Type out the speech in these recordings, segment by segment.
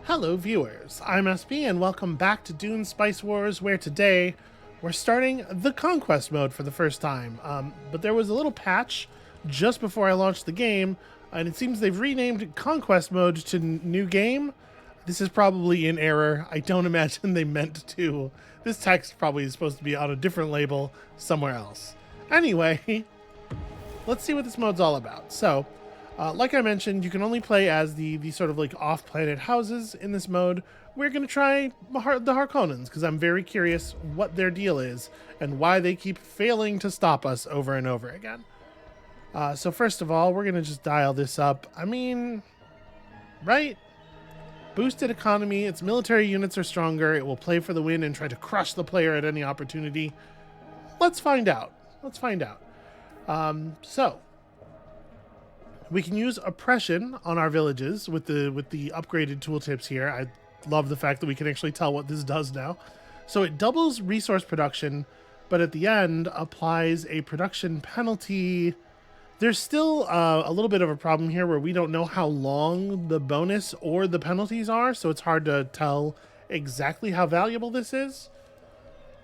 Hello viewers, I'm SB and welcome back to Dune Spice Wars, where today we're starting the conquest mode for the first time. But there was a little patch just before I launched the game, and it seems they've renamed conquest mode to new game. This is probably in error. I don't imagine they meant to. This text probably is supposed to be on a different label somewhere else. Anyway, let's see what this mode's all about. So, like I mentioned, you can only play as the sort of like off-planet houses in this mode. We're going to try the Harkonnens, because I'm very curious what their deal is and why they keep failing to stop us over and over again. So first of all, we're going to just dial this up. I mean, right? Boosted economy, its military units are stronger, it will play for the win and try to crush the player at any opportunity. Let's find out. So, we can use oppression on our villages with the upgraded tooltips here. I love the fact that we can actually tell what this does now. So it doubles resource production, but at the end applies a production penalty. There's still a little bit of a problem here where we don't know how long the bonus or the penalties are, so it's hard to tell exactly how valuable this is.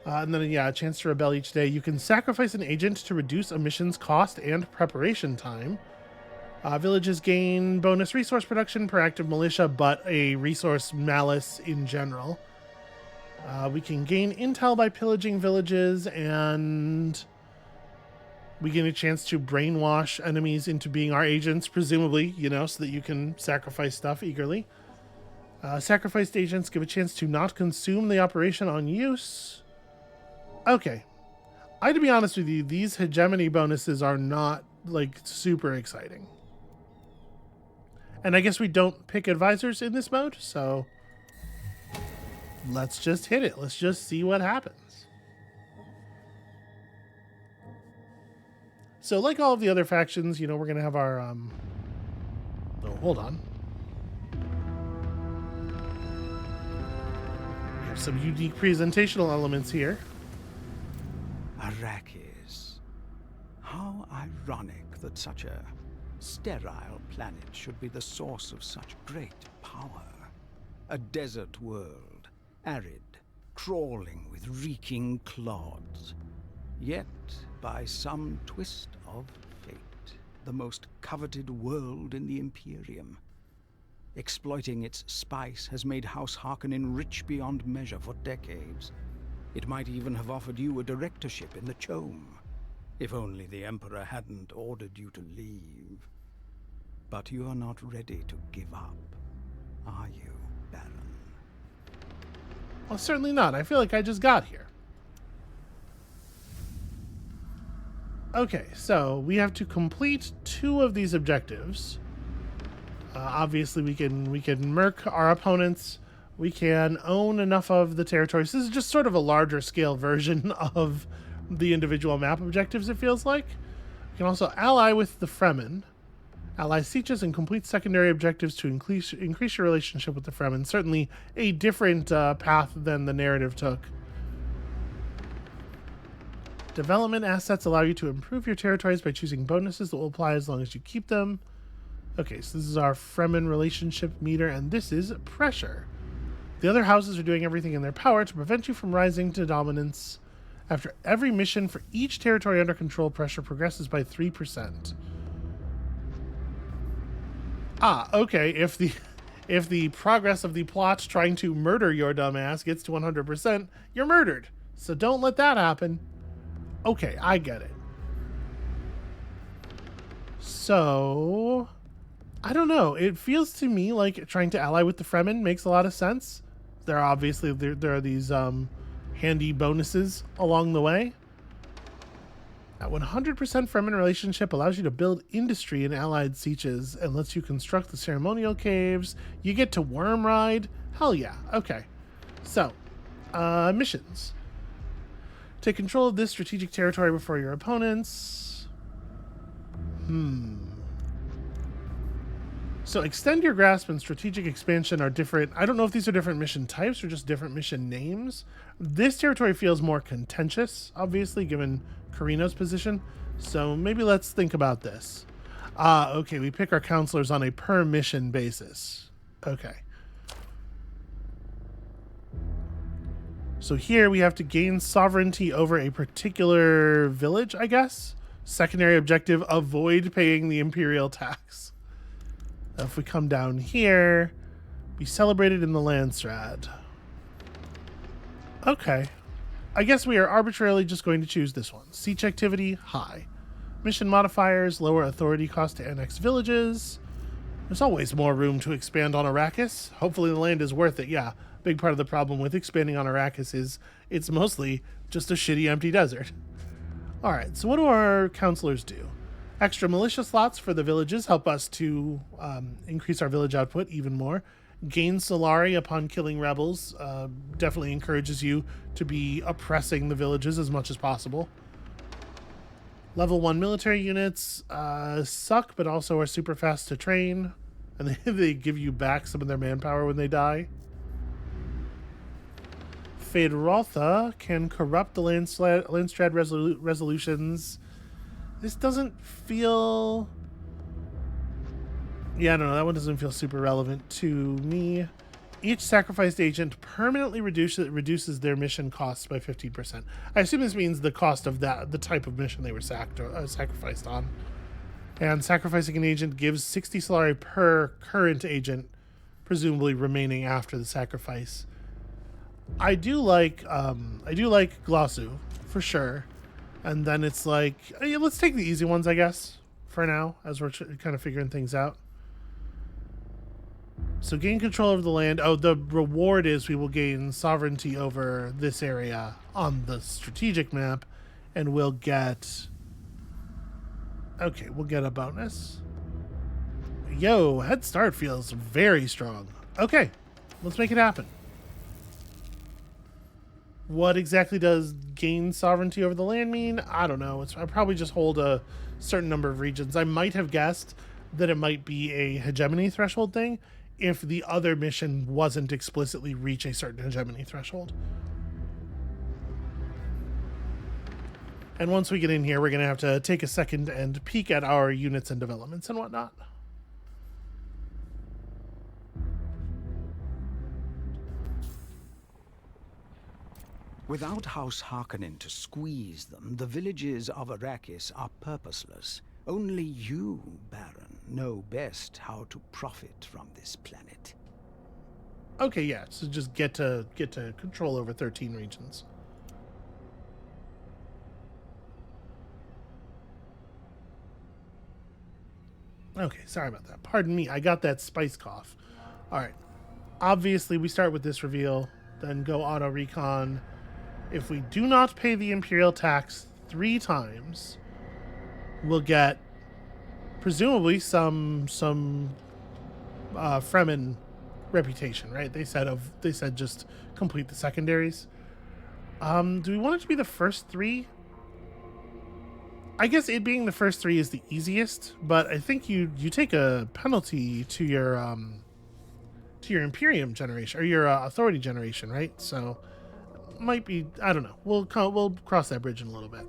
And then, yeah, a chance to rebel each day. You can sacrifice an agent to reduce a mission's cost and preparation time. Villages gain bonus resource production per active militia, but a resource malice in general. We can gain intel by pillaging villages, and we get a chance to brainwash enemies into being our agents, presumably, so that you can sacrifice stuff eagerly. Sacrificed agents give a chance to not consume the operation on use. Okay. To be honest with you, these hegemony bonuses are not, super exciting. And I guess we don't pick advisors in this mode, so let's just hit it. Let's just see what happens. So like all of the other factions, we're going to have our... Oh, hold on. We have some unique presentational elements here. Arrakis. How ironic that such a sterile planet should be the source of such great power. A desert world, arid, crawling with reeking clods. Yet, by some twist of fate, the most coveted world in the Imperium. Exploiting its spice has made House Harkonnen rich beyond measure for decades. It might even have offered you a directorship in the Chome, if only the Emperor hadn't ordered you to leave. But you are not ready to give up, are you, Baron? Well, certainly not. I feel like I just got here. Okay, so we have to complete 2 of these objectives. Obviously, we can murk our opponents. We can own enough of the territories. This is just sort of a larger scale version of the individual map objectives, it feels like. We can also ally with the Fremen. Ally sieges and complete secondary objectives to increase your relationship with the Fremen. Certainly a different path than the narrative took. Development assets allow you to improve your territories by choosing bonuses that will apply as long as you keep them. Okay, so this is our Fremen relationship meter, and this is pressure. The other houses are doing everything in their power to prevent you from rising to dominance. After every mission for each territory under control, pressure progresses by 3%. Okay. If the progress of the plot trying to murder your dumbass gets to 100%, you're murdered. So don't let that happen. Okay, I get it. So, I don't know. It feels to me like trying to ally with the Fremen makes a lot of sense. There are these handy bonuses along the way. At 100% Fremen relationship allows you to build industry in allied sieges and lets you construct the ceremonial caves. You get to worm ride. Hell yeah. Okay. So, missions. Take control of this strategic territory before your opponents. So extend your grasp and strategic expansion are different. I don't know if these are different mission types or just different mission names. This territory feels more contentious, obviously, given Carino's position. So maybe let's think about this. Okay, we pick our counselors on a per mission basis. Okay. So here we have to gain sovereignty over a particular village, I guess. Secondary objective, avoid paying the imperial tax. If we come down here, be celebrated in the Landstrad. Okay. I guess we are arbitrarily just going to choose this one. Siege activity, high. Mission modifiers, lower authority cost to annex villages. There's always more room to expand on Arrakis. Hopefully the land is worth it. Yeah, big part of the problem with expanding on Arrakis is it's mostly just a shitty empty desert. All right, so what do our counselors do? Extra militia slots for the villages help us to increase our village output even more. Gain Solari upon killing rebels definitely encourages you to be oppressing the villages as much as possible. Level 1 military units suck, but also are super fast to train. And they give you back some of their manpower when they die. Feyd-Rautha can corrupt the Landstrad resolutions. This doesn't feel... Yeah, I don't know. That one doesn't feel super relevant to me. Each sacrificed agent permanently reduces their mission costs by 15%. I assume this means the cost of the type of mission they were sacrificed on. And sacrificing an agent gives 60 Solari per current agent, presumably remaining after the sacrifice. I do like Glossu, for sure. And then it's like, yeah, let's take the easy ones, I guess, for now, as we're kind of figuring things out. So gain control over the land. Oh, the reward is we will gain sovereignty over this area on the strategic map, and we'll get... Okay, we'll get a bonus. Yo, Head Start feels very strong. Okay, let's make it happen. What exactly does gain sovereignty over the land mean? I don't know. I probably just hold a certain number of regions. I might have guessed that it might be a hegemony threshold thing if the other mission wasn't explicitly reach a certain hegemony threshold. And once we get in here, we're going to have to take a second and peek at our units and developments and whatnot. Without House Harkonnen to squeeze them, the villages of Arrakis are purposeless. Only you, Baron, know best how to profit from this planet. Okay, yeah, so just get to control over 13 regions. Okay, sorry about that. Pardon me, I got that spice cough. All right. Obviously, we start with this reveal, then go auto recon. If we do not pay the Imperial tax 3 times, we'll get presumably some Fremen reputation, right? They said just complete the secondaries. Do we want it to be the first 3? I guess it being the first 3 is the easiest, but I think you take a penalty to your Imperium generation or your authority generation, right? So might be, I don't know. We'll cross that bridge in a little bit.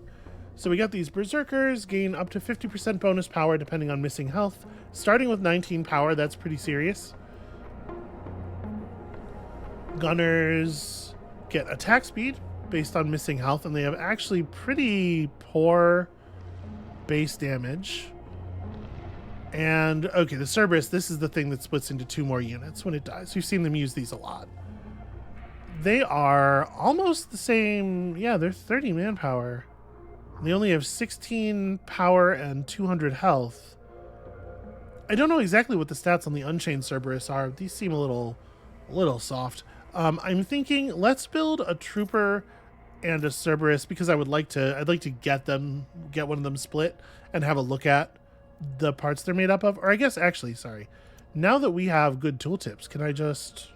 So we got these berserkers gain up to 50% bonus power depending on missing health, starting with 19 power. That's pretty serious. Gunners get attack speed based on missing health, and they have actually pretty poor base damage. And okay, the Cerberus, this is the thing that splits into 2 more units when it dies. We've seen them use these a lot. They are almost the same. Yeah, they're 30 manpower. They only have 16 power and 200 health. I don't know exactly what the stats on the Unchained Cerberus are. These seem a little soft. I'm thinking let's build a trooper and a Cerberus because I'd like to get one of them split and have a look at the parts they're made up of. Or I guess actually, sorry. Now that we have good tooltips, can I just...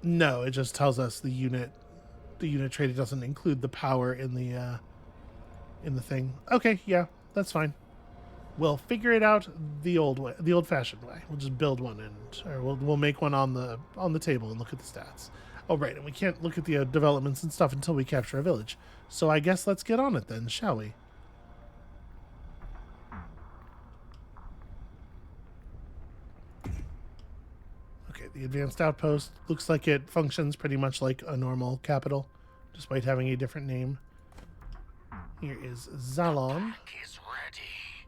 No, it just tells us the unit trait. It doesn't include the power in the thing. Okay, yeah, that's fine. We'll figure it out the old-fashioned way. We'll just build one or we'll make one on the table and look at the stats. Oh, right, and we can't look at the developments and stuff until we capture a village. So I guess let's get on it then, shall we? Okay, The advanced outpost looks like it functions pretty much like a normal capital, despite having a different name. Here is Zalon. Is ready.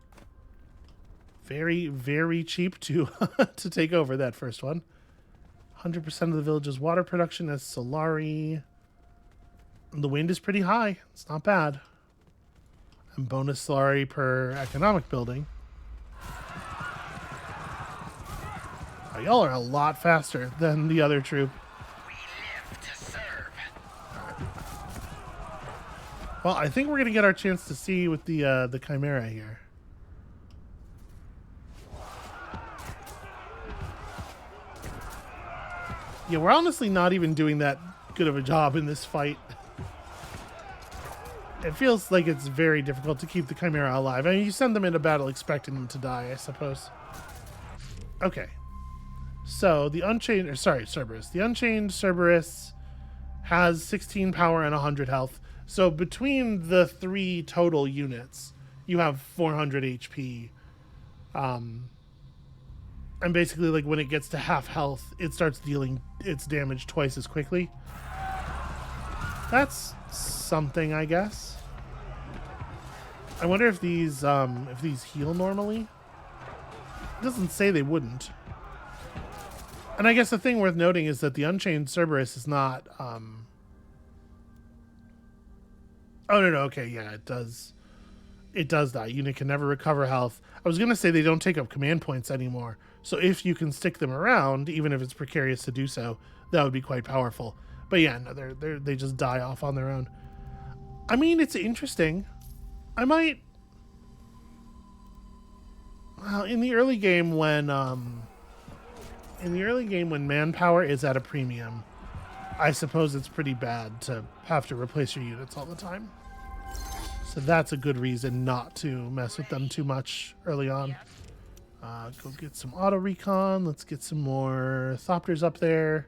Very, very cheap to to take over that first one. 100% of the village's water production is Solari. The wind is pretty high. It's not bad. And bonus Solari per economic building. Oh, y'all are a lot faster than the other troop. We live to serve. Well, I think we're going to get our chance to see with the Chimera here. Yeah, we're honestly not even doing that good of a job in this fight. It feels like it's very difficult to keep the Chimera alive. I mean, you send them into battle expecting them to die, I suppose. Okay. So, the Unchained... Cerberus. The Unchained Cerberus has 16 power and 100 health. So, between the 3 total units, you have 400 HP. And basically, like, when it gets to half health, it starts dealing its damage twice as quickly. That's something, I guess. I wonder if these heal normally. It doesn't say they wouldn't. And I guess the thing worth noting is that the Unchained Cerberus is not... Oh, no, okay, yeah, it does. It does that. Unit can never recover health. I was going to say they don't take up command points anymore. So if you can stick them around, even if it's precarious to do so, that would be quite powerful. But yeah, no, they just die off on their own. I mean, it's interesting. I might... Well, in the early game when manpower is at a premium, I suppose it's pretty bad to have to replace your units all the time. So that's a good reason not to mess with them too much early on. Go get some auto recon. Let's get some more Thopters up there.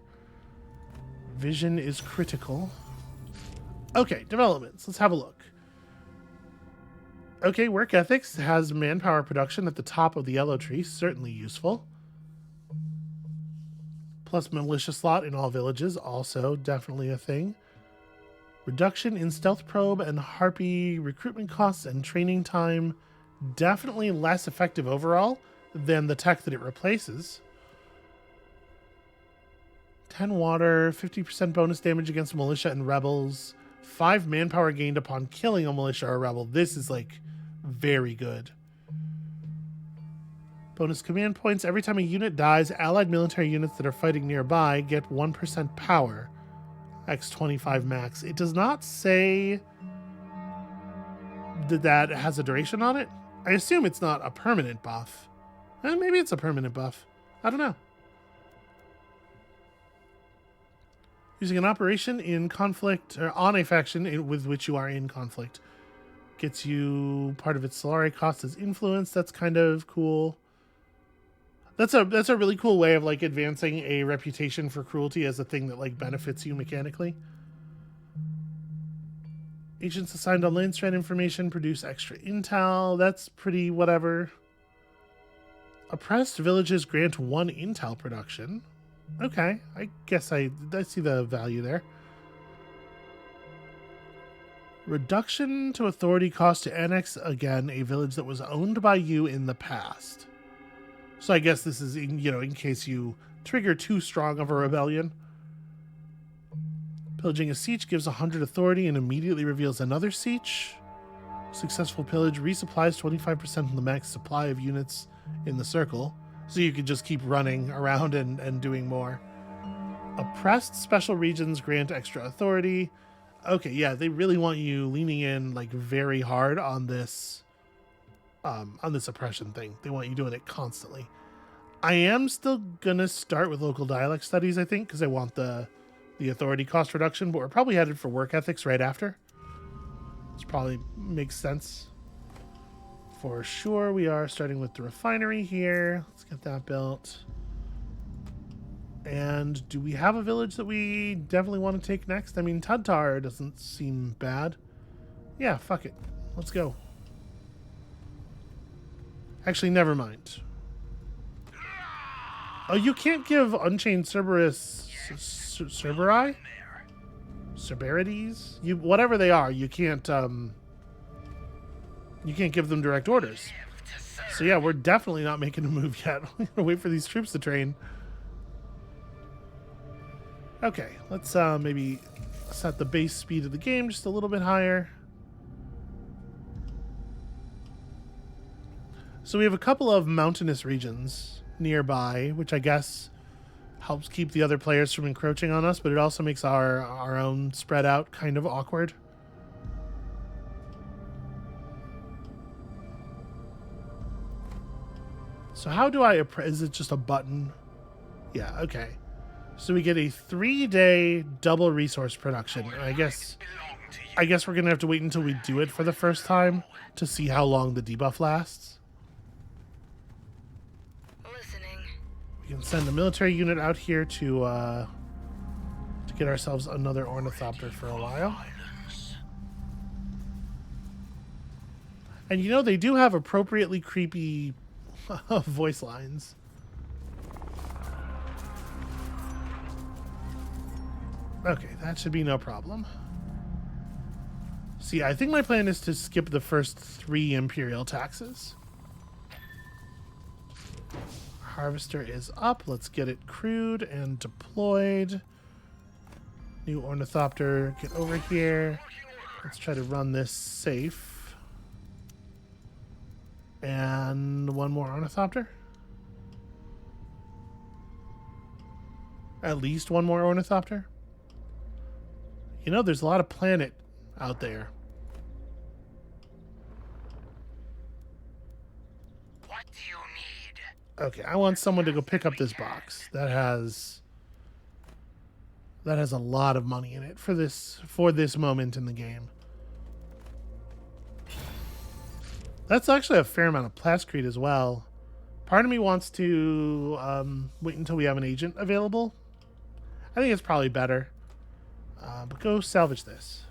Vision is critical. Okay, developments. Let's have a look. Okay, work ethics has manpower production at the top of the yellow tree. Certainly useful. Plus militia slot in all villages. Also definitely a thing. Reduction in stealth probe and harpy recruitment costs and training time. Definitely less effective overall than the tech that it replaces. 10 water, 50% bonus damage against militia and rebels. 5 manpower gained upon killing a militia or rebel. This is like very good. Bonus command points. Every time a unit dies, allied military units that are fighting nearby get 1% power. X25 max. It does not say that has a duration on it. I assume it's not a permanent buff. Maybe it's a permanent buff. I don't know. Using an operation in conflict, or on a faction with which you are in conflict. Gets you part of its Solari cost as influence. That's kind of cool. That's a really cool way of like advancing a reputation for cruelty as a thing that like benefits you mechanically. Agents assigned on land strand information produce extra intel. That's pretty whatever. Oppressed villages grant 1 intel production. Okay, I guess I see the value there. Reduction to authority cost to annex again a village that was owned by you in the past. So I guess this is in case you trigger too strong of a rebellion. Pillaging a siege gives 100 authority and immediately reveals another siege. Successful pillage resupplies 25% of the max supply of units in the circle. So you can just keep running around and doing more. Oppressed special regions grant extra authority. Okay, yeah, they really want you leaning in like very hard on this oppression thing. They want you doing it constantly. I am still gonna start with local dialect studies, I think, because I want the authority cost reduction, but we're probably headed for work ethics right after. This probably makes sense. For sure, we are starting with the refinery here. Let's get that built. And do we have a village that we definitely want to take next? I mean, Tudtar doesn't seem bad. Yeah, fuck it. Let's go. Actually, never mind. Oh, you can't give Unchained Cerberus Cerberi? Cerberides? You whatever they are, you can't give them direct orders. So yeah, we're definitely not making a move yet. We're gonna wait for these troops to train. Okay, let's maybe set the base speed of the game just a little bit higher. So we have a couple of mountainous regions nearby, which I guess helps keep the other players from encroaching on us, but it also makes our own spread out kind of awkward. So how do I... Is it just a button? Yeah, okay. So we get a 3-day double resource production. I guess we're going to have to wait until we do it for the first time to see how long the debuff lasts. Listening. We can send a military unit out here to get ourselves another ornithopter for a while. And you know, they do have appropriately creepy voice lines. Okay, that should be no problem. See, I think my plan is to skip the first 3 Imperial taxes. Harvester is up. Let's get it crewed and deployed. New ornithopter, get over here. Let's try to run this safe. And one more ornithopter. At least one more ornithopter. You know, there's a lot of planet out there. What do you need? Okay, I want someone to go pick up this box. That has a lot of money in it for this moment in the game. That's actually a fair amount of plascrete as well. Part of me wants to wait until we have an agent available. I think it's probably better. But go salvage this.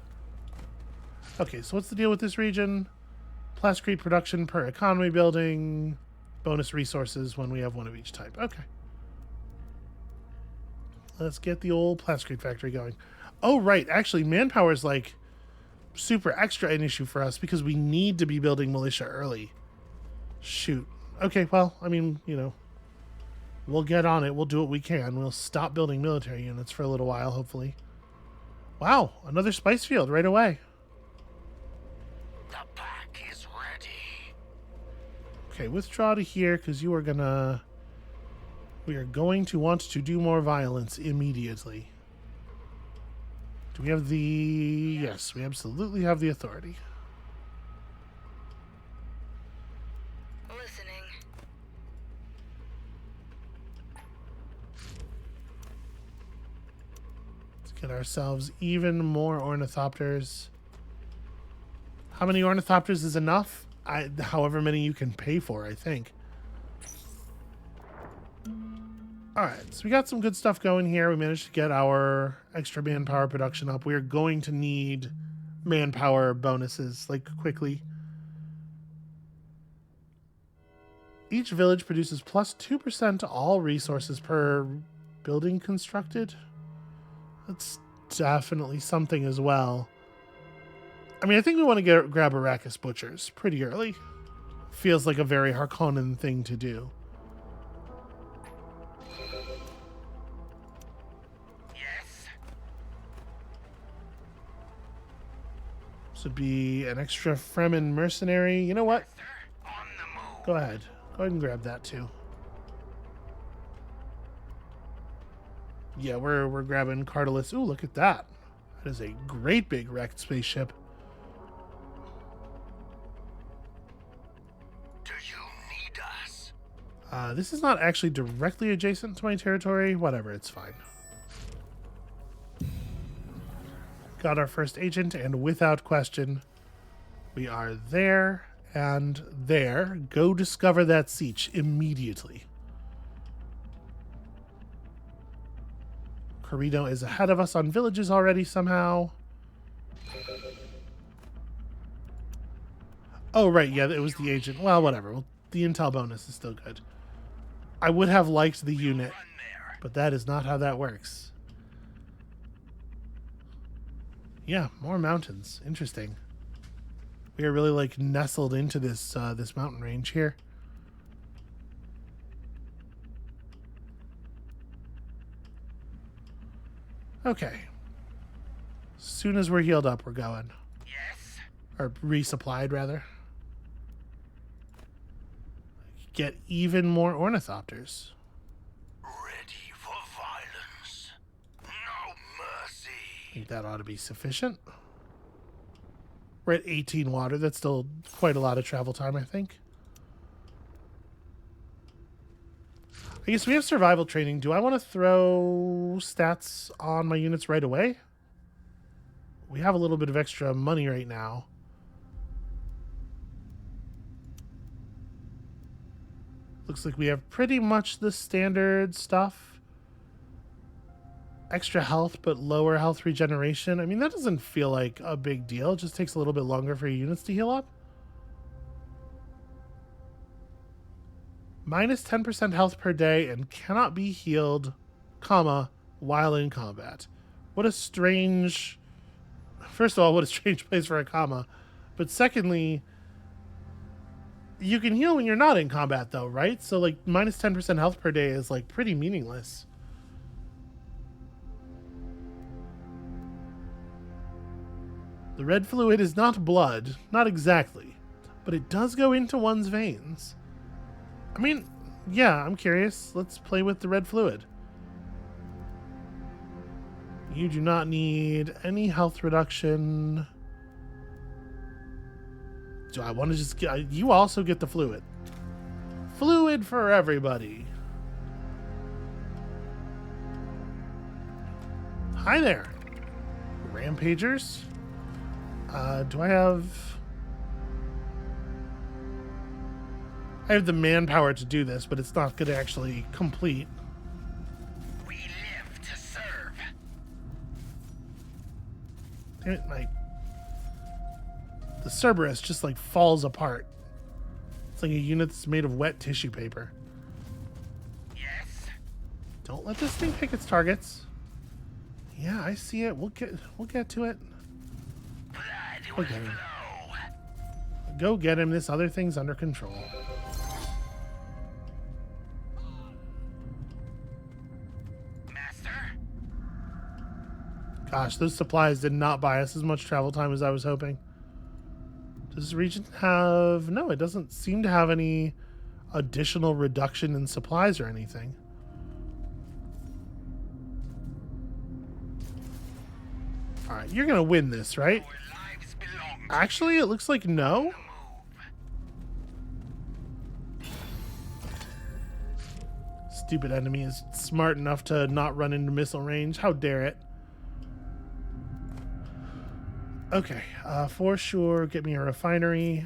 Okay, so what's the deal with this region? Plascrete production per economy building. Bonus resources when we have one of each type. Okay. Let's get the old Plascrete factory going. Oh, right. Actually, manpower is like super extra an issue for us because we need to be building militia early. Shoot. Okay, well, I mean, you know, we'll get on it. We'll do what we can. We'll stop building military units for a little while, hopefully. Wow, another spice field right away. The pack is ready. Okay, withdraw to here because you are gonna... We are going to want to do more violence immediately. Do we have the... Yes, we absolutely have the authority. Listening. Let's get ourselves even more ornithopters. How many ornithopters is enough? However many you can pay for, I think. Alright, so we got some good stuff going here. We managed to get our extra manpower production up. We're going to need manpower bonuses, like, quickly. Each village produces plus 2% to all resources per building constructed. That's definitely something as well. I mean, I think we want to grab Arrakis Butchers pretty early. Feels like a very Harkonnen thing to do. Yes. This would be an extra Fremen mercenary. You know what? Sir, on the move. Go ahead. Go ahead and grab that too. Yeah, we're grabbing Cardalus. Ooh, look at that. That is a great big wrecked spaceship. Do you need us? This is not actually directly adjacent to my territory. Whatever, it's fine. Got our first agent, and without question, we are there and there. Go discover that siege immediately. Corrido is ahead of us on villages already somehow. Oh, right, yeah, it was the agent. Well, whatever. Well, the intel bonus is still good. I would have liked the unit, Run there. but that is not how that works. Yeah, more mountains. Interesting. We are really like nestled into this this mountain range here. Okay. As soon as we're healed up, we're going. Yes. Or resupplied, rather. Get even more ornithopters. Ready for violence. No mercy. I think that ought to be sufficient. We're at 18 water. That's still quite a lot of travel time, I think. I guess we have survival training. Do I want to throw stats on my units right away? We have a little bit of extra money right now. Looks like we have pretty much the standard stuff. Extra health, but lower health regeneration. I mean, that doesn't feel like a big deal. It just takes a little bit longer for your units to heal up. Minus 10% health per day and cannot be healed, comma, while in combat. What a strange... First of all, what a strange place for a comma. But secondly, you can heal when you're not in combat, though, right? So, like, minus 10% health per day is, like, pretty meaningless. The red fluid is not blood, not exactly, but it does go into one's veins. I mean, yeah, I'm curious. Let's play with the red fluid. You do not need any health reduction. Do I want to just get... You also get the fluid. Fluid for everybody. Hi there. Rampagers. Do I have... I have the manpower to do this, but it's not going to actually complete. We live to serve. Damn it, the Cerberus just like falls apart. It's like a unit that's made of wet tissue paper. Yes. Don't let this thing pick its targets. Yeah, I see it. We'll get to it. Blood Go will get him. flow. Go get him. This other thing's under control. Master. Gosh, those supplies did not buy us as much travel time as I was hoping. Does this region have... No, it doesn't seem to have any additional reduction in supplies or anything. Alright, you're gonna win this, right? Our lives belong to Actually, it looks like no. move. Stupid enemy is smart enough to not run into missile range. How dare it? Okay, for sure, get me a refinery.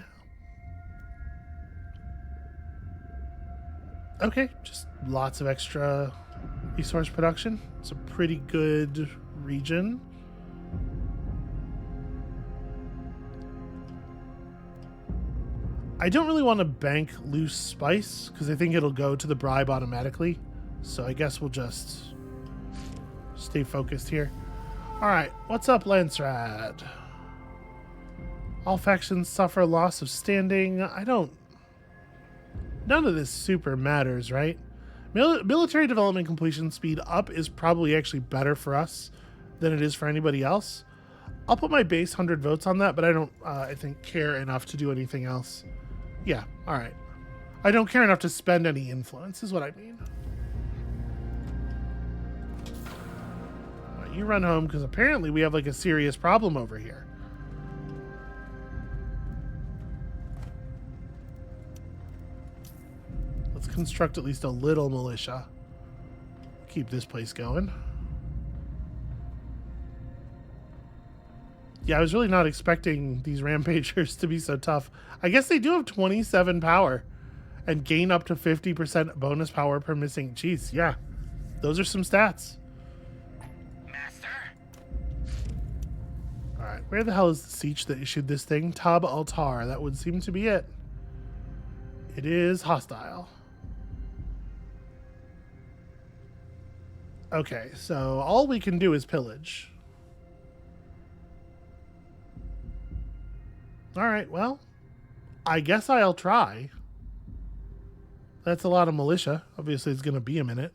Okay, just lots of extra resource production. It's a pretty good region. I don't really want to bank loose spice because I think it'll go to the bribe automatically. So I guess we'll just stay focused here. All right, what's up, Lansrad? All factions suffer loss of standing. None of this super matters, right? Military development completion speed up is probably actually better for us than it is for anybody else. I'll put my base 100 votes on that, but I don't, I think, care enough to do anything else. Yeah, all right. I don't care enough to spend any influence, is what I mean. All right, you run home, because apparently we have, like, a serious problem over here. Let's construct at least a little militia. Keep this place going. Yeah, I was really not expecting these rampagers to be so tough. I guess they do have 27 power and gain up to 50% bonus power per missing. Jeez, yeah. Those are some stats. Master. All right, where the hell is the siege that issued this thing? Tab Altar. That would seem to be it. It is hostile. Okay, so all we can do is pillage. All right, well, I guess I'll try. That's a lot of militia. Obviously, it's going to be a minute.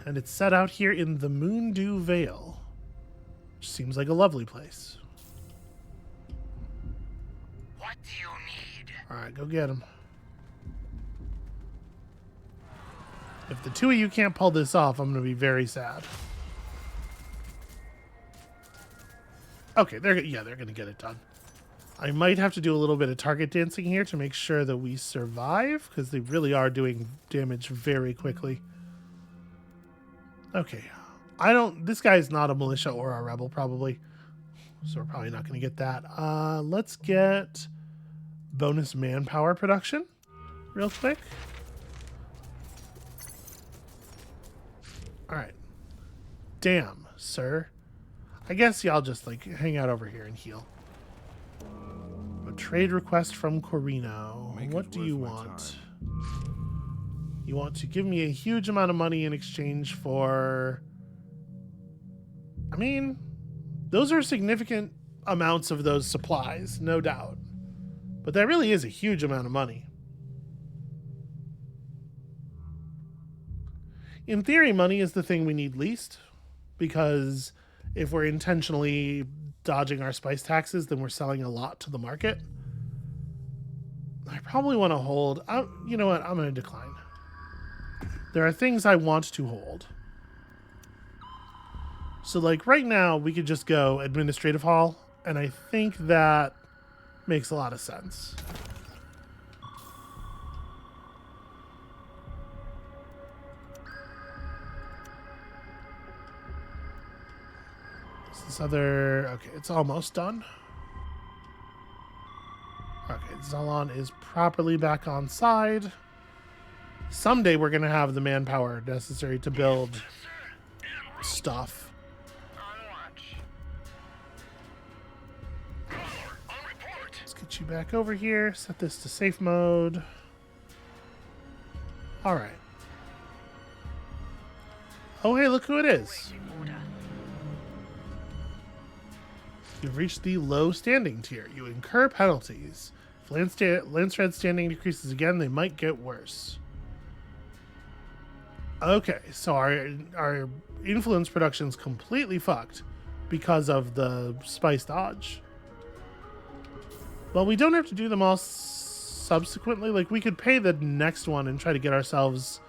And it's set out here in the Moondew Vale, which seems like a lovely place. What do you need? All right, go get him. If the two of you can't pull this off, I'm going to be very sad. Okay, they're going to get it done. I might have to do a little bit of target dancing here to make sure that we survive, because they really are doing damage very quickly. Okay. This guy's not a militia or a rebel, probably. So we're probably not going to get that. Let's get bonus manpower production real quick. All right. Damn, sir. I guess y'all just like hang out over here and heal. A trade request from Corino. What do you want? You want to give me a huge amount of money in exchange for... I mean, those are significant amounts of those supplies, no doubt. But that really is a huge amount of money. In theory, money is the thing we need least, because if we're intentionally dodging our spice taxes, then we're selling a lot to the market. I probably want to hold... you know what? I'm going to decline. There are things I want to hold. So, like, right now, we could just go Administrative Hall, and I think that makes a lot of sense. This other... Okay, it's almost done. Okay, Zalon is properly back on side. Someday we're going to have the manpower necessary to build stuff. Let's get you back over here. Set this to safe mode. All right. Oh, hey, look who it is. You've reached the low standing tier. You incur penalties. If Landsred standing decreases again, they might get worse. Okay, so our influence production's completely fucked because of the spice dodge. Well, we don't have to do them all subsequently. Like, we could pay the next one and try to get ourselves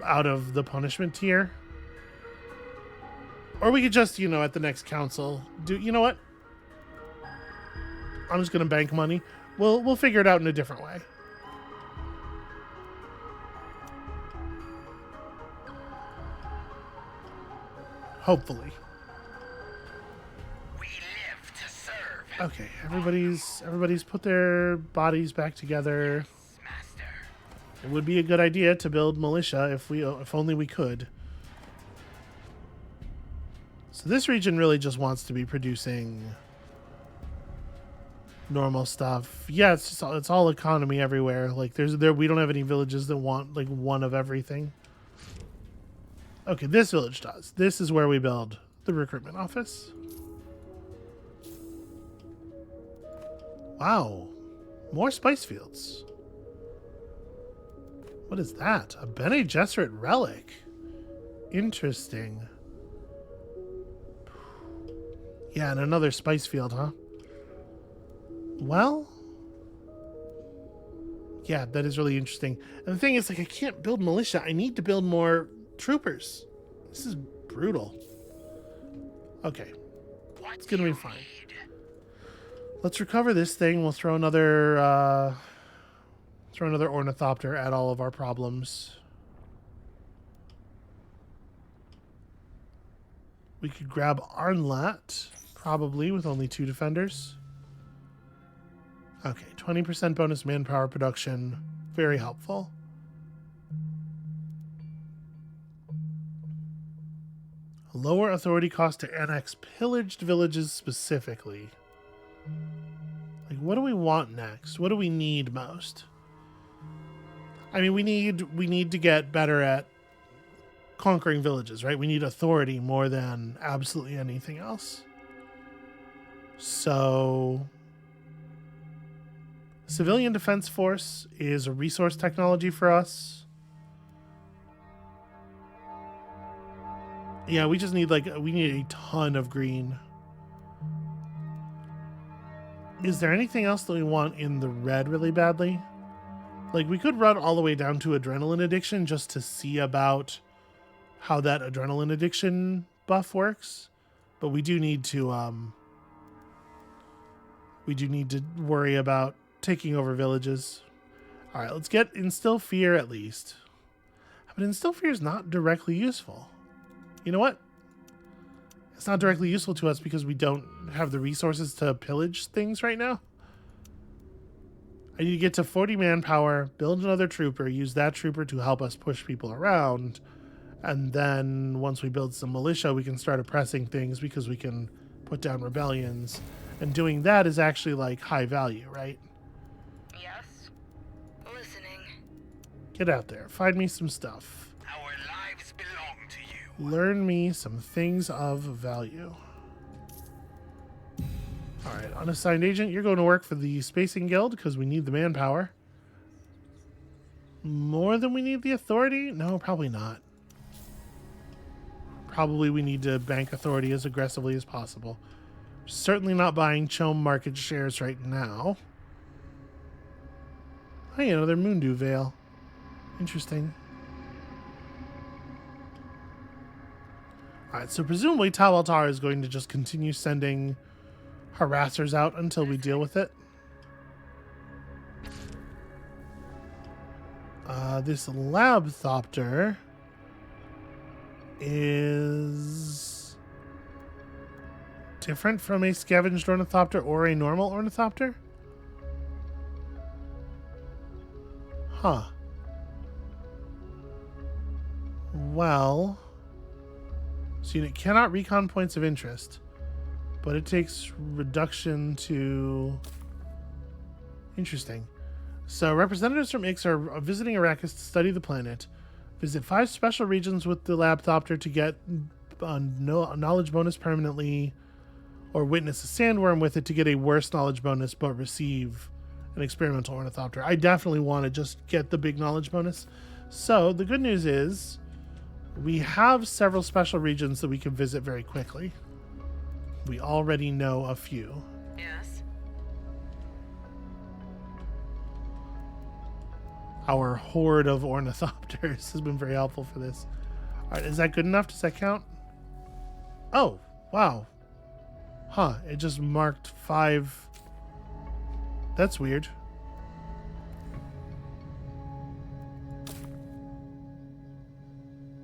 out of the punishment tier. Or we could just, you know, at the next council do... You know what? I'm just going to bank money. We'll figure it out in a different way. Hopefully. We live to serve. Okay, everybody's put their bodies back together. Master. It would be a good idea to build militia if only we could. So this region really just wants to be producing normal stuff. Yeah, it's all economy everywhere. Like we don't have any villages that want like one of everything. Okay, this village does. This is where we build the recruitment office. Wow. More spice fields. What is that? A Bene Gesserit relic. Interesting. Yeah, and another spice field, huh? Well... Yeah, that is really interesting. And the thing is, like, I can't build militia. I need to build more... troopers. This is brutal. Okay. It's gonna be fine. Let's recover this thing. We'll throw another ornithopter at all of our problems. We could grab Arnlat, probably, with only 2 defenders. Okay, 20% bonus manpower production. Very helpful. Lower authority cost to annex pillaged villages specifically. Like, what do we want next? What do we need most? I mean, we need to get better at conquering villages, right? We need authority more than absolutely anything else. So, civilian defense force is a resource technology for us. Yeah, we just need we need a ton of green. Is there anything else that we want in the red really badly? Like, we could run all the way down to adrenaline addiction just to see about how that adrenaline addiction buff works. But we do need to worry about taking over villages. All right, let's get Instill Fear at least. But Instill Fear is not directly useful. You know what? It's not directly useful to us because we don't have the resources to pillage things right now. I need to get to 40 manpower, build another trooper, use that trooper to help us push people around. And then once we build some militia, we can start oppressing things because we can put down rebellions. And doing that is actually like high value, right? Yes. Listening. Get out there. Find me some stuff. Our lives belong to you. Learn me some things of value. All right, unassigned agent, you're going to work for the Spacing Guild because we need the manpower. More than we need the authority? No, probably not. Probably we need to bank authority as aggressively as possible. Certainly not buying Chom market shares right now. Oh, another Mundu Veil. Interesting. All right, so presumably Tal Altar is going to just continue sending harassers out until we deal with it. This lab thopter is different from a scavenged ornithopter or a normal ornithopter? Huh. Well, this unit cannot recon points of interest, but it takes reduction to... Interesting. So representatives from Ix are visiting Arrakis to study the planet. Visit 5 special regions with the Labthopter to get a knowledge bonus permanently, or witness a sandworm with it to get a worse knowledge bonus, but receive an experimental ornithopter. I definitely want to just get the big knowledge bonus. So the good news is we have several special regions that we can visit very quickly. We already know a few. Yes. Our horde of ornithopters has been very helpful for this. All right, is that good enough? Does that count? Oh, wow. Huh, it just marked 5. That's weird.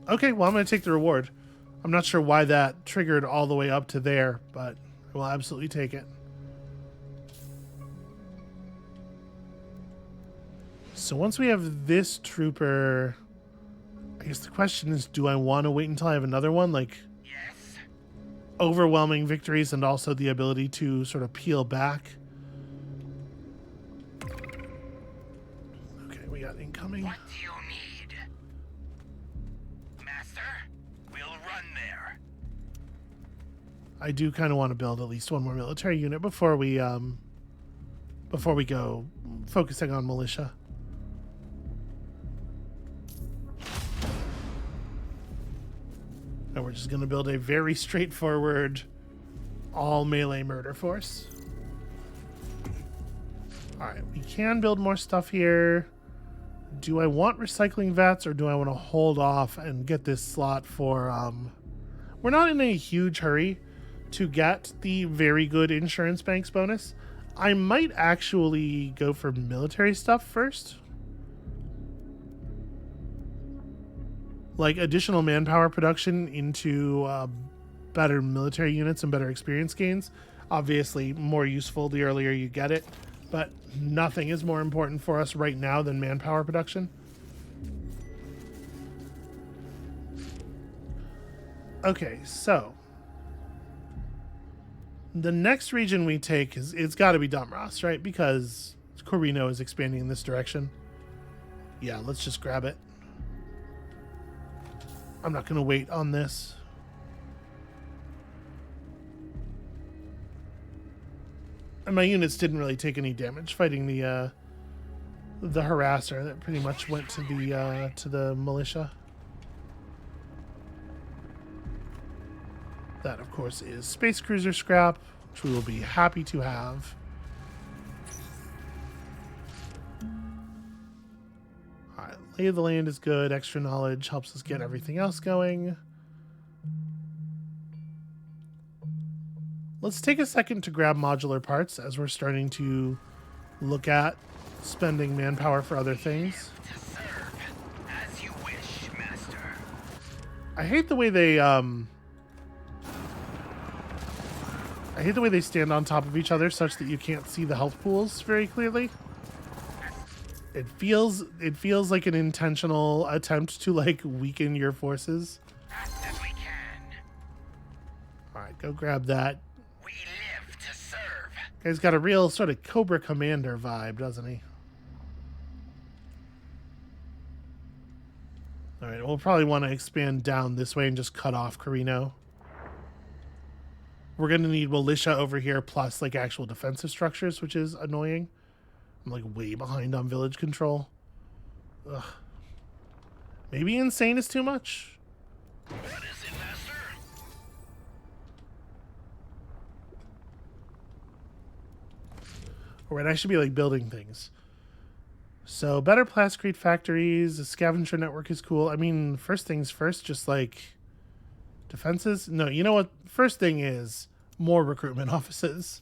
Okay, well, I'm going to take the reward. I'm not sure why that triggered all the way up to there, but I will absolutely take it. So once we have this trooper, I guess the question is, do I want to wait until I have another one? Like, Yes. overwhelming victories and also the ability to sort of peel back. Okay, we got incoming. What do you need? Master, we'll run there. I do kind of want to build at least one more military unit before we go focusing on militia. And we're just going to build a very straightforward all melee murder force. All right, we can build more stuff here. Do I want recycling vats or do I want to hold off and get this slot for... We're not in a huge hurry to get the very good insurance banks bonus. I might actually go for military stuff first. Like additional manpower production into better military units and better experience gains. Obviously more useful the earlier you get it, but nothing is more important for us right now than manpower production. Okay, so the next region we take is, it's got to be Dumros, right? Because Corino is expanding in this direction. Yeah, let's just grab it. I'm not going to wait on this. And my units didn't really take any damage fighting the harasser that pretty much went to the militia. That, of course, is space cruiser scrap, which we will be happy to have. Alright, lay of the land is good. Extra knowledge helps us get everything else going. Let's take a second to grab modular parts as we're starting to look at spending manpower for other things. To serve as you wish, Master. I hate the way they stand on top of each other such that you can't see the health pools very clearly. It feels like an intentional attempt to like weaken your forces. Fast as we can. All right, go grab that. We live to serve. Guy's got a real sort of Cobra Commander vibe, doesn't he? All right, we'll probably want to expand down this way and just cut off Carino. We're going to need militia over here plus like actual defensive structures, which is annoying. I'm like way behind on village control. Ugh. Maybe insane is too much. What is it, Master? All right, I should be like building things. So better plasticrete factories, a scavenger network is cool. I mean, first things first, just like defenses. No, you know what? First thing is more recruitment offices.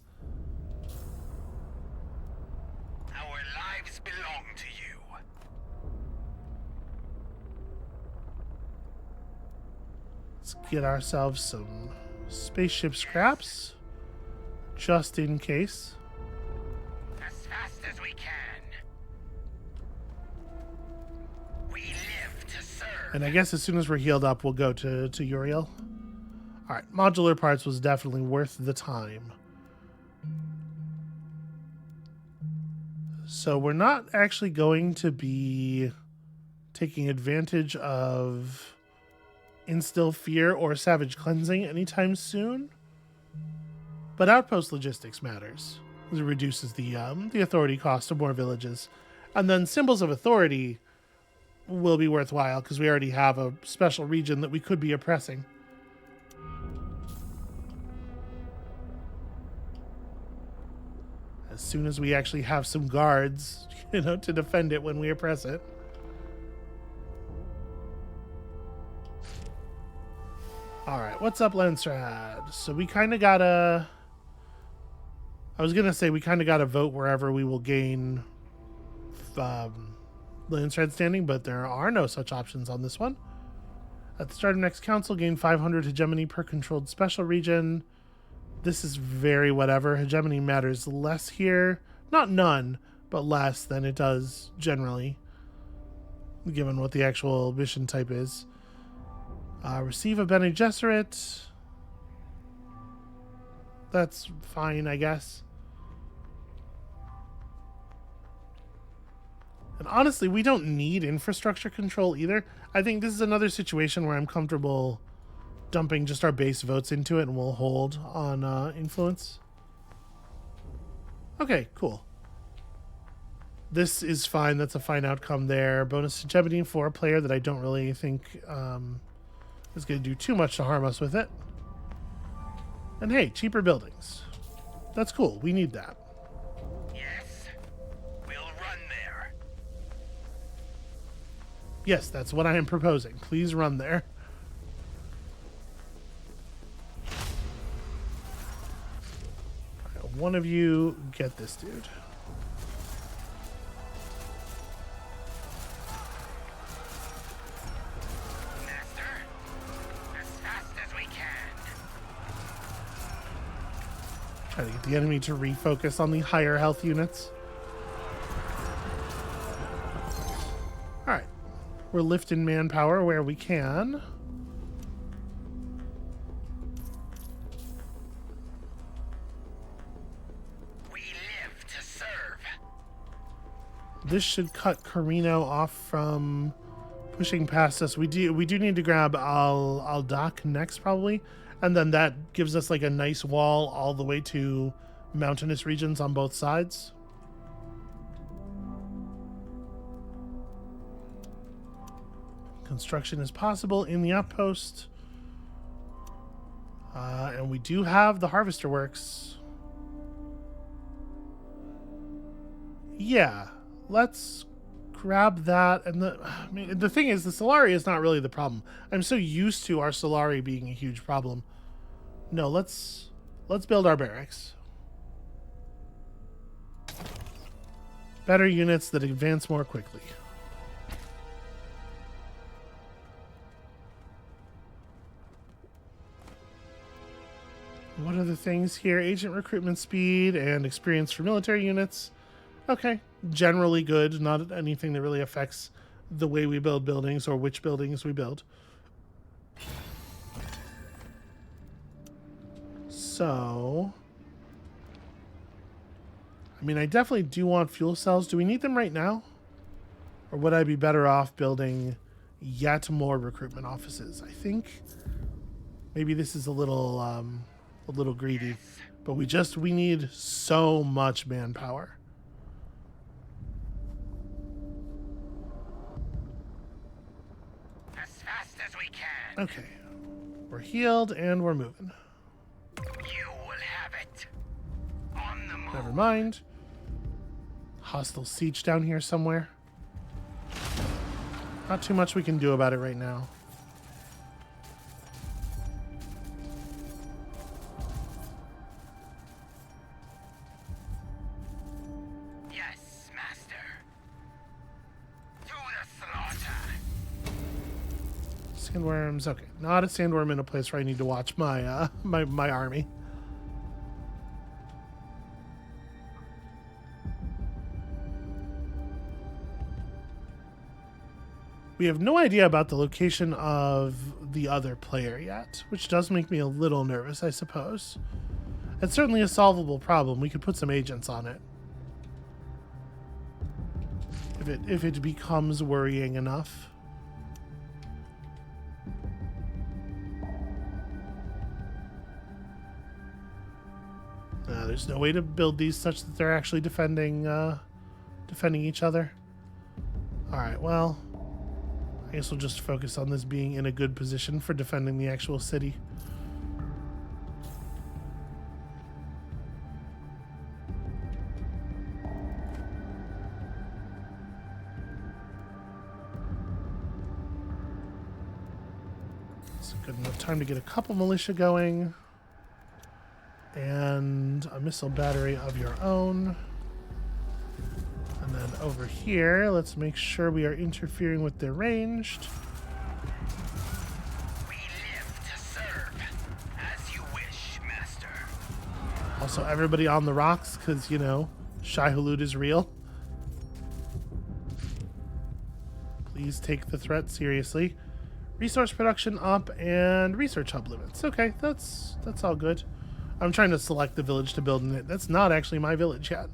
Our lives belong to you. Let's get ourselves some spaceship scraps, just in case. As fast as we can. We live to serve. And I guess as soon as we're healed up, we'll go to Uriel. All right, modular parts was definitely worth the time. So we're not actually going to be taking advantage of Instill Fear or Savage Cleansing anytime soon. But Outpost Logistics matters. It reduces the authority cost of more villages. And then Symbols of Authority will be worthwhile because we already have a special region that we could be oppressing. As soon as we actually have some guards, to defend it when we oppress it. All right, what's up, Lenstrad? So we kind of gotta... I was going to say we kind of got to vote wherever we will gain Lenstrad standing, but there are no such options on this one. At the start of next council, gain 500 hegemony per controlled special region. This is very whatever. Hegemony matters less here. Not none, but less than it does generally, given what the actual mission type is. Receive a Bene Gesserit. That's fine, I guess. And honestly, we don't need infrastructure control either. I think this is another situation where I'm comfortable dumping just our base votes into it and we'll hold on influence. Okay, cool. This is fine. That's a fine outcome there. Bonus hegemony for a player that I don't really think is going to do too much to harm us with it. And hey, cheaper buildings. That's cool. We need that. Yes. We'll run there. Yes, that's what I am proposing. Please run there. Right, one of you get this dude. Master, as fast as we can. Try to get the enemy to refocus on the higher health units. Alright. We're lifting manpower where we can. We live to serve. This should cut Carino off from pushing past us. We do need to grab Al Dak next probably, and then that gives us like a nice wall all the way to mountainous regions on both sides. Construction is possible in the outpost. And we do have the harvester works. Yeah, let's grab that. And the thing is, the Solari is not really the problem. I'm so used to our Solari being a huge problem. No, let's build our barracks. Better units that advance more quickly. What are the things here? Agent recruitment speed and experience for military units. Okay, generally good. Not anything that really affects the way we build buildings or which buildings we build. So, I mean, I definitely do want fuel cells. Do we need them right now? Or would I be better off building yet more recruitment offices? I think maybe this is a little greedy, but we need so much manpower. As fast as we can. Okay, we're healed and we're moving. You will have it. On the move. Never mind. Hostile siege down here somewhere. Not too much we can do about it right now. Yes, master. To the slaughter. Sandworms. Okay, not a sandworm in a place where I need to watch my my army. We have no idea about the location of the other player yet, which does make me a little nervous, I suppose. It's certainly a solvable problem. We could put some agents on it. If it becomes worrying enough. There's no way to build these such that they're actually defending each other. Alright, well, I guess we'll just focus on this being in a good position for defending the actual city. It's a good enough time to get a couple militia going. And a missile battery of your own. And then over here, let's make sure we are interfering with their ranged. We live to serve. As you wish, master. Also, everybody on the rocks, because, you know, Shai-Hulud is real. Please take the threat seriously. Resource production up and research hub limits. Okay, that's all good. I'm trying to select the village to build in it. That's not actually my village yet.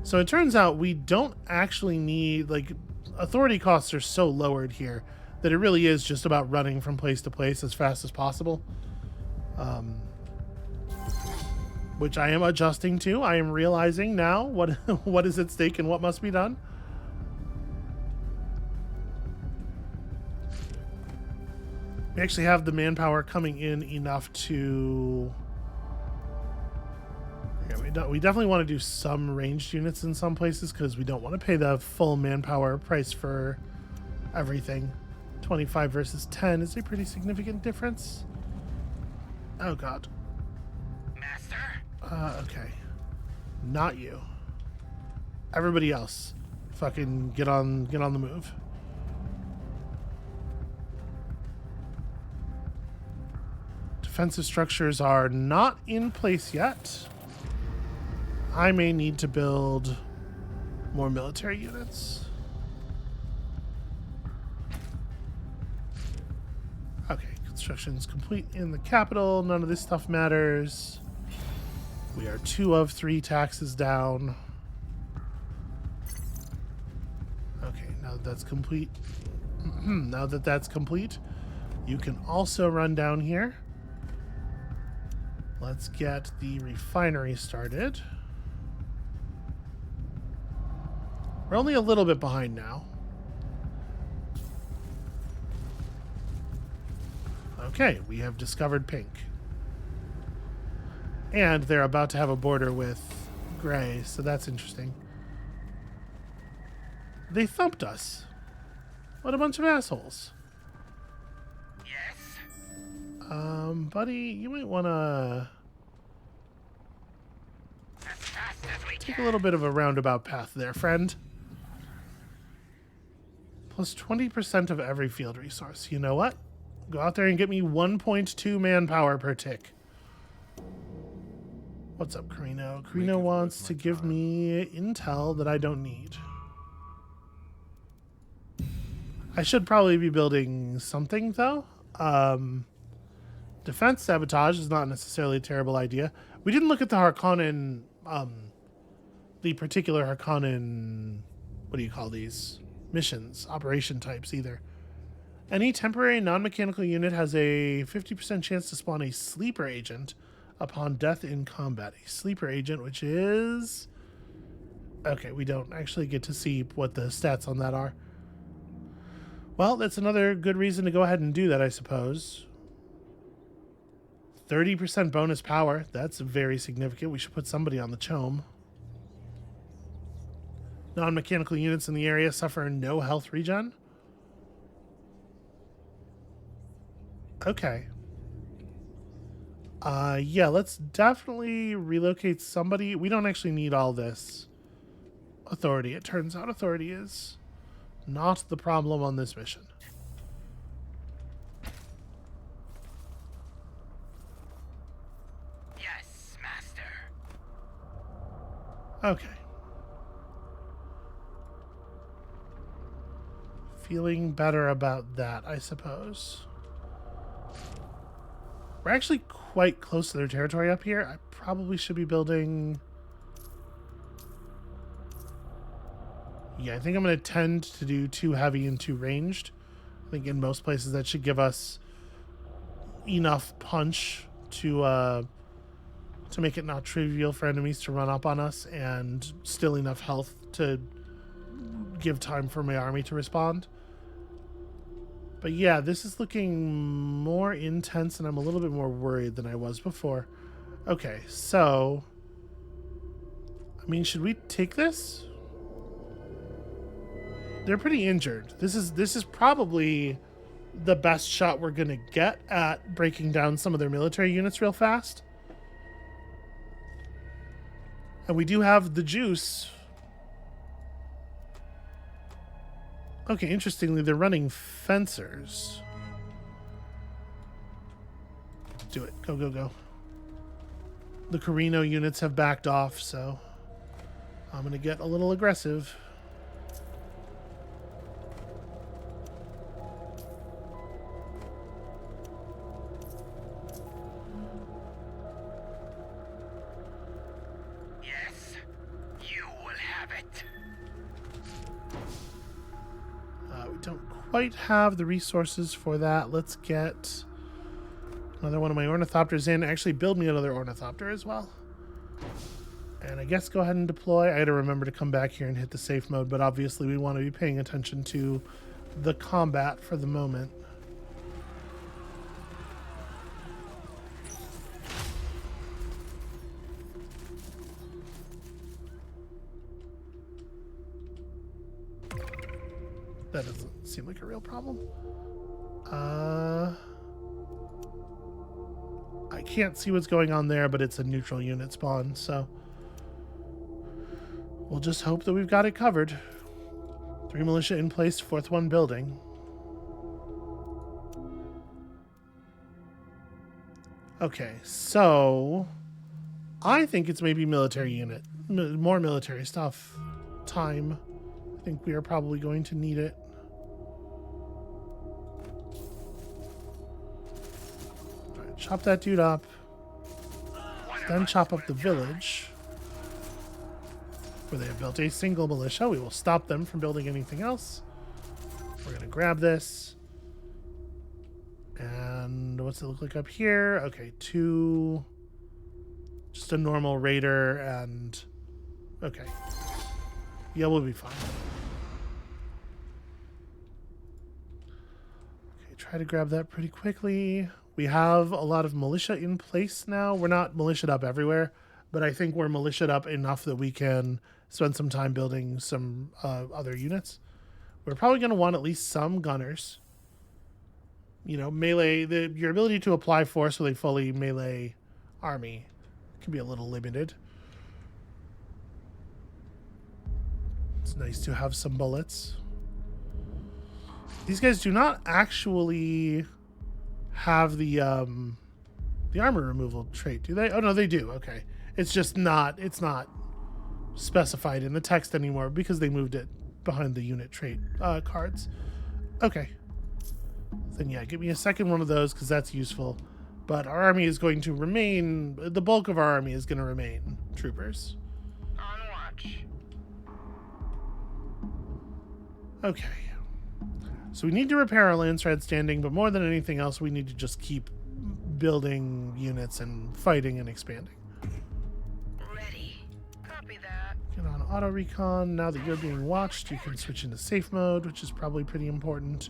So it turns out we don't actually need, like, authority costs are so lowered here that it really is just about running from place to place as fast as possible. Which I am adjusting to. I am realizing now what is at stake and what must be done. We actually have the manpower coming in enough to... Yeah, we definitely want to do some ranged units in some places because we don't want to pay the full manpower price for everything. 25 versus 10 is a pretty significant difference. Oh god. Master? Okay. Not you. Everybody else. Fucking get on the move. Defensive structures are not in place yet. I may need to build more military units. Okay, construction is complete in the capital. None of this stuff matters. We are 2 of 3 taxes down. that's complete. Now that that's complete, you can also run down here. Let's get the refinery started. We're only a little bit behind now. Okay, we have discovered pink. And they're about to have a border with gray, so that's interesting. They thumped us. What a bunch of assholes. Yes? Buddy, you might want to As fast as we take a can. little bit of a roundabout path there, friend. Plus 20% of every field resource. You know what? Go out there and get me 1.2 manpower per tick. What's up, Carino? Carino wants to give me intel that I don't need. I should probably be building something, though. Defense sabotage is not necessarily a terrible idea. We didn't look at the Harkonnen, the particular Harkonnen, what do you call these? Missions, operation types either. Any temporary non-mechanical unit has a 50% chance to spawn a sleeper agent upon death in combat. A sleeper agent, which is... Okay, we don't actually get to see what the stats on that are. Well, that's another good reason to go ahead and do that, I suppose. 30% bonus power. That's very significant. We should put somebody on the chome. Non-mechanical units in the area suffer no health regen. Okay. Yeah, let's definitely relocate somebody. We don't actually need all this authority. It turns out authority is not the problem on this mission. Yes, master. Okay. Feeling better about that, I suppose. We're actually quite close to their territory up here. I probably should be building... Yeah, I think I'm going to tend to do 2 heavy and 2 ranged. I think in most places that should give us enough punch to make it not trivial for enemies to run up on us, and still enough health to give time for my army to respond. But yeah, this is looking more intense, and I'm a little bit more worried than I was before. Okay, so... I mean, should we take this? They're pretty injured. This is probably the best shot we're going to get at breaking down some of their military units real fast. And we do have the juice. Okay, interestingly, they're running fencers. Do it. Go, go, go. The Carino units have backed off, so I'm going to get a little aggressive. Yes, you will have it. We don't quite have the resources for that. Let's get another one of my ornithopters in. Actually, build me another ornithopter as well. And I guess go ahead and deploy. I gotta remember to come back here and hit the safe mode, but obviously we want to be paying attention to the combat for the moment. That doesn't seem like a real problem. I can't see what's going on there, but it's a neutral unit spawn, so we'll just hope that we've got it covered. 3 militia in place, 4th one building. Okay, so I think it's maybe military unit, more military stuff time. I think we are probably going to need it. Alright, chop that dude up. Then chop up the village, where they have built a single militia. We will stop them from building anything else. We're going to grab this. And what's it look like up here? Okay, 2. Just a normal raider and... Okay. Yeah, we'll be fine. Okay, try to grab that pretty quickly. We have a lot of militia in place now. We're not militiaed up everywhere, but I think we're militiaed up enough that we can spend some time building some other units. We're probably going to want at least some gunners. You know, melee, your ability to apply force with a fully melee army can be a little limited. It's nice to have some bullets. These guys do not actually have the armor removal trait, do they? Oh no, they do. Okay. It's just not, it's not specified in the text anymore because they moved it behind the unit trait cards. Okay. Then yeah, give me a second one of those because that's useful. But our army is going to remain, the bulk of our army is going to remain troopers. On watch. Okay. So we need to repair our land thread standing, but more than anything else, we need to just keep building units and fighting and expanding. Ready. Copy that. Get on auto recon. Now that you're being watched, you can switch into safe mode, which is probably pretty important.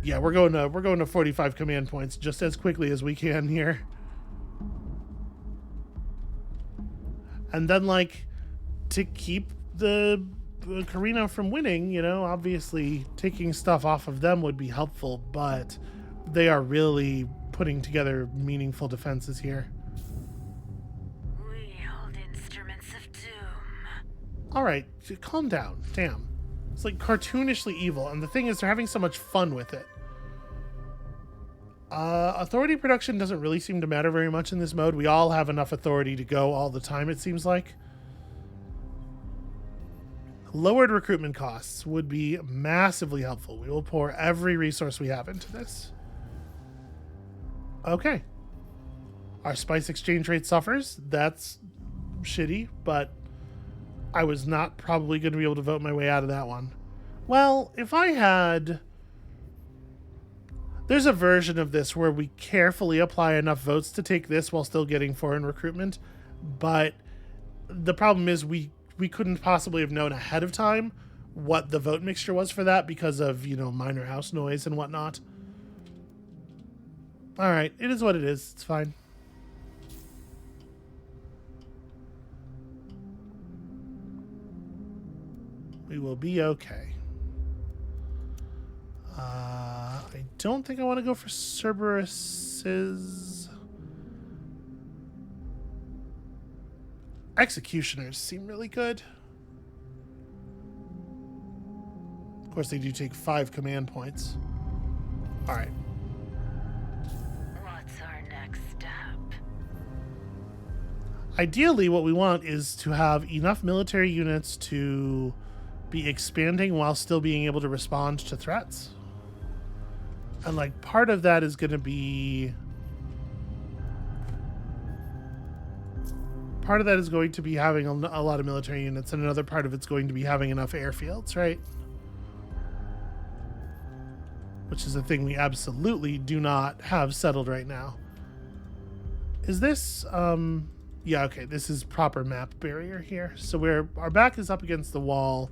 Yeah, we're going to 45 command points just as quickly as we can here. And then, like, to keep the Carino from winning, you know, obviously taking stuff off of them would be helpful, but they are really putting together meaningful defenses here. Wield instruments of doom. All right, calm down. Damn. It's like cartoonishly evil, and the thing is they're having so much fun with it. Authority production doesn't really seem to matter very much in this mode. We all have enough authority to go all the time, it seems like. Lowered recruitment costs would be massively helpful. We will pour every resource we have into this. Okay. Our spice exchange rate suffers. That's shitty, but I was not probably going to be able to vote my way out of that one. Well, if I had... There's a version of this where we carefully apply enough votes to take this while still getting foreign recruitment, but the problem is we couldn't possibly have known ahead of time what the vote mixture was for that because of, you know, minor house noise and whatnot. All right, it is what it is. It's fine. We will be okay. I don't think I want to go for Cerberus's. Executioners seem really good. Of course, they do take 5 command points. All right. What's our next step? Ideally, what we want is to have enough military units to be expanding while still being able to respond to threats. And like part of that is going to be... Part of that is going to be having a lot of military units, and another part of it's going to be having enough airfields, right? Which is a thing we absolutely do not have settled right now. Is this... Yeah, okay, this is proper map barrier here. So our back is up against the wall.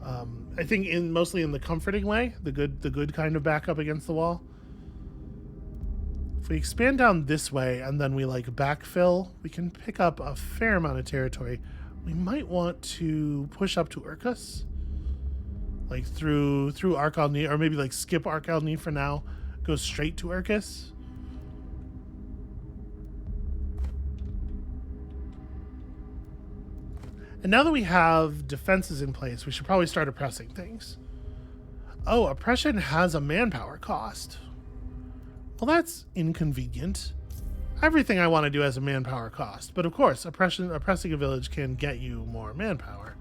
I think mostly in the comforting way, the good kind of back up against the wall. If we expand down this way and then we like backfill, we can pick up a fair amount of territory. We might want to push up to Arrakis, like through Arc Alni, or maybe like skip Arc Alni for now, go straight to Arrakis. And now that we have defenses in place, we should probably start oppressing things. Oh, oppression has a manpower cost. Well, that's inconvenient. Everything I want to do has a manpower cost, but of course, oppressing a village can get you more manpower.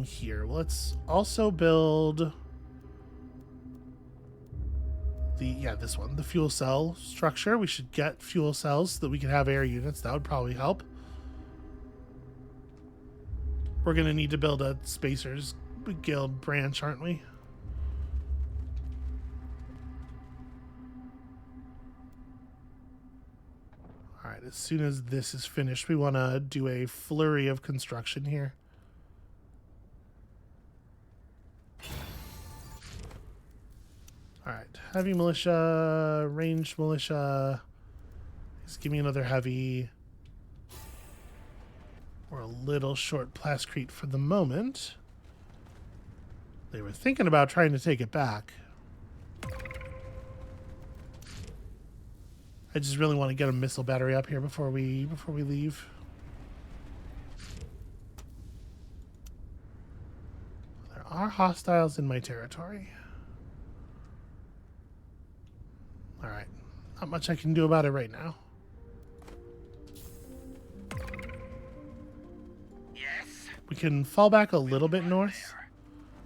Here, let's also build this one, the fuel cell structure. We should get fuel cells so that we can have air units. That would probably help. we're going to need to build a Spacers Guild branch, aren't we? All right, as soon as this is finished, we want to do a flurry of construction here. All right, heavy militia, ranged militia. Just give me another heavy. We're a little short plascrete for the moment. They were thinking about trying to take it back. I just really want to get a missile battery up here before we leave. There are hostiles in my territory. All right, not much I can do about it right now. Yes. We can fall back a little bit north.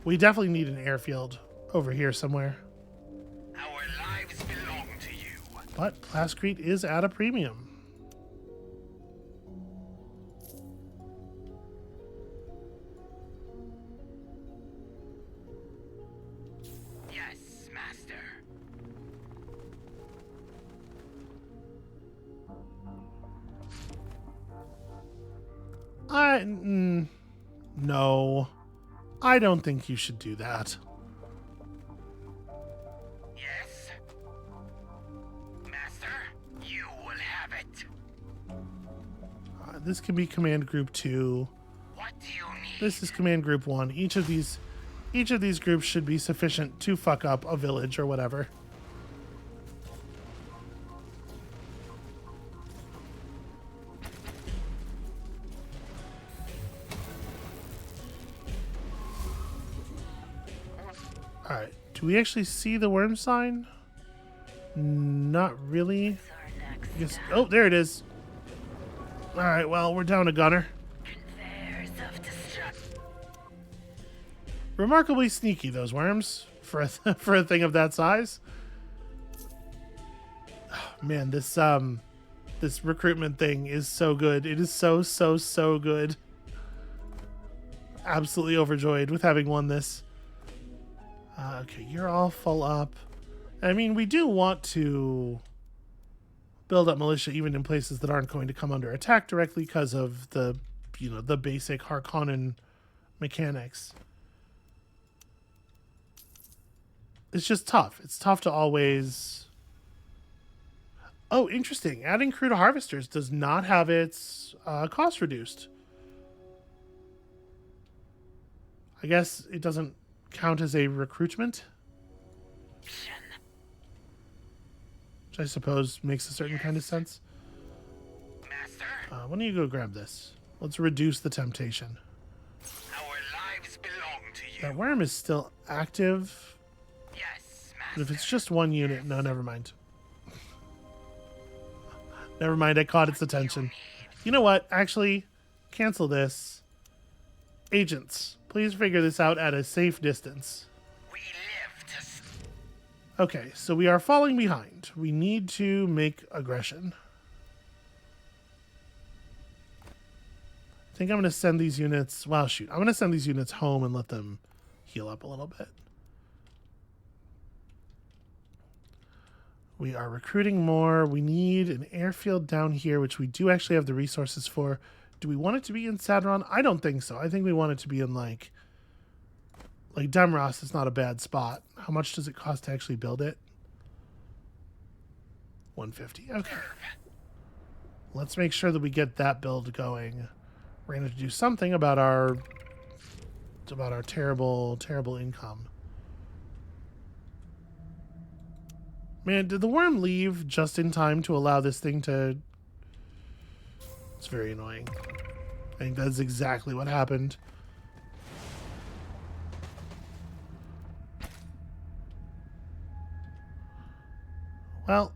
We definitely need an airfield over here somewhere. Our lives belong to you. But plascrete is at a premium. Yes, master. No. I don't think you should do that. Yes. Master, you will have it. This can be command group 2. What do you need? This is command group 1. Each of these groups should be sufficient to fuck up a village or whatever. All right. Do we actually see the worm sign? Not really. I guess, oh, there it is. All right. Well, we're down a gunner. Conveyors of destruction. Remarkably sneaky, those worms, for a for a thing of that size. Oh, man, this recruitment thing is so good. It is so good. Absolutely overjoyed with having won this. Okay, you're all full up. I mean, we do want to build up militia even in places that aren't going to come under attack directly because of the, the basic Harkonnen mechanics. It's just tough. It's tough to always... Oh, interesting. Adding crew to harvesters does not have its cost reduced. I guess it doesn't count as a recruitment, which I suppose makes a certain kind of sense. Master, Why don't you go grab this? Let's reduce the temptation. our lives belong to you. That worm is still active, Yes, but master. if it's just one unit, no, never mind. Never mind, I caught its attention. You know what? Actually, cancel this. Agents, please figure this out at a safe distance. We live to... Okay, so we are falling behind. We need to make aggression. I think I'm going to send these units... Well, shoot. I'm going to send these units home and let them heal up a little bit. We are recruiting more. We need an airfield down here, which we do actually have the resources for. Do we want it to be in Sadron? I don't think so. I think we want it to be in, like Demros is not a bad spot. How much does it cost to actually build it? 150. Okay. Let's make sure that we get that build going. We're going to do something about our terrible, terrible income. Man, did the worm leave just in time to allow this thing to... It's very annoying. I think that's exactly what happened. Well,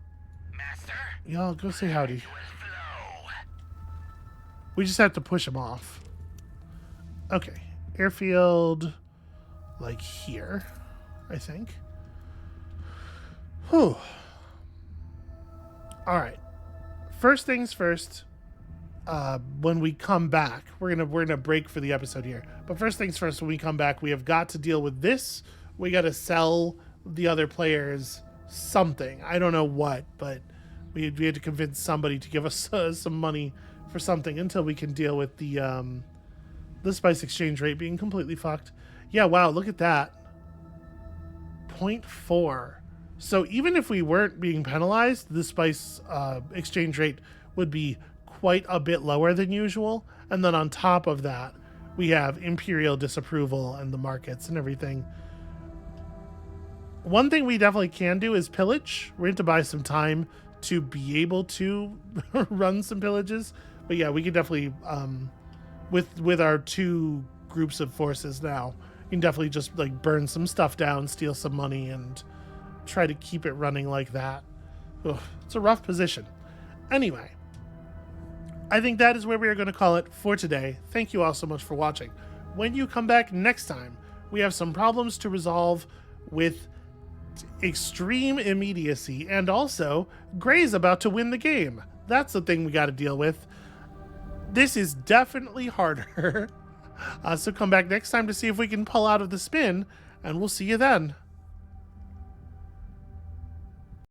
Master, y'all go say howdy. will flow. We just have to push him off. Okay. Airfield, like here, I think. Whew. All right. First things first, when we come back. We're gonna break for the episode here. But first things first, when we come back, we have got to deal with this. We got to sell the other players something. I don't know what, but we had to convince somebody to give us some money for something until we can deal with the spice exchange rate being completely fucked. Yeah, wow, look at that. 0.4. So even if we weren't being penalized, the spice exchange rate would be quite a bit lower than usual. And then on top of that, we have imperial disapproval and the markets and everything. One thing we definitely can do is pillage. We're going to buy some time to be able to run some pillages. But yeah, we can definitely, with our two groups of forces now, we can definitely just like burn some stuff down, steal some money, and try to keep it running like that. Ugh, it's a rough position. Anyway, I think that is where we are going to call it for today. Thank you all so much for watching. When you come back next time, we have some problems to resolve with extreme immediacy, and also Grey's about to win the game. That's the thing we got to deal with. This is definitely harder. So come back next time to see if we can pull out of the spin, and we'll see you then.